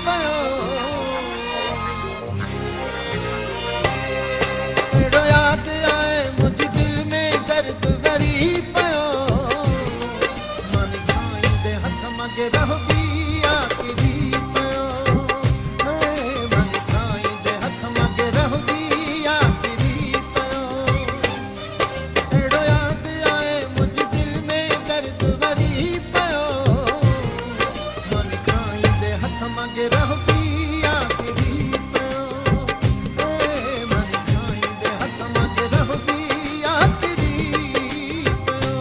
पियो अहिड़ो यादि आए मुंहिंजे दिल में दर्द भरी पियो मन खाईंदे हथ मगे रहबी आखिरी पियो मन खाईंदे हथ मगे रहबी आखिरी पियो अहिड़ो यादि आए मुंहिंजे दिल में दर्द भरी पियो मन खाईंदे हथ मगे रहबी आखिरी पियो मन खाईंदे हथ मगे रहबी आखिरी पियो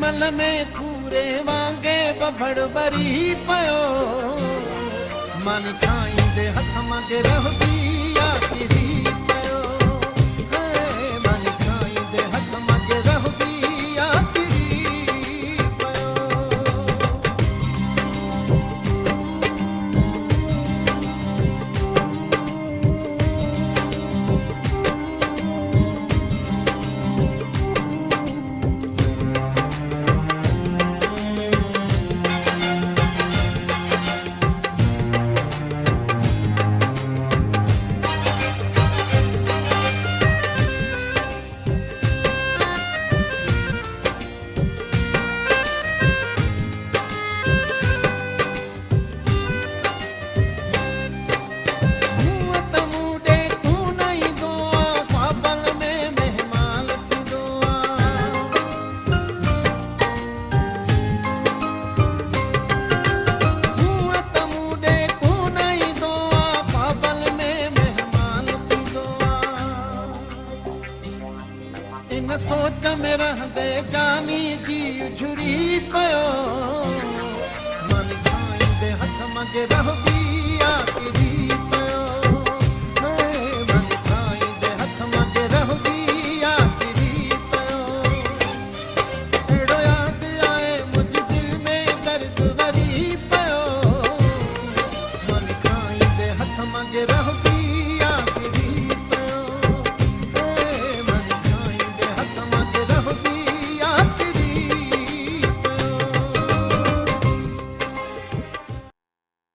मन में कूरे वांगे बबड़ भरी पियो मन खाईंदे हथ मगे रहबी आखिरी पियो मन खाईंदे हथ मगे रहबी आखिरी पियो इन सोच में रहंदे जानी जी झुरी पियो मन खाईंदे हथ मगे रहबी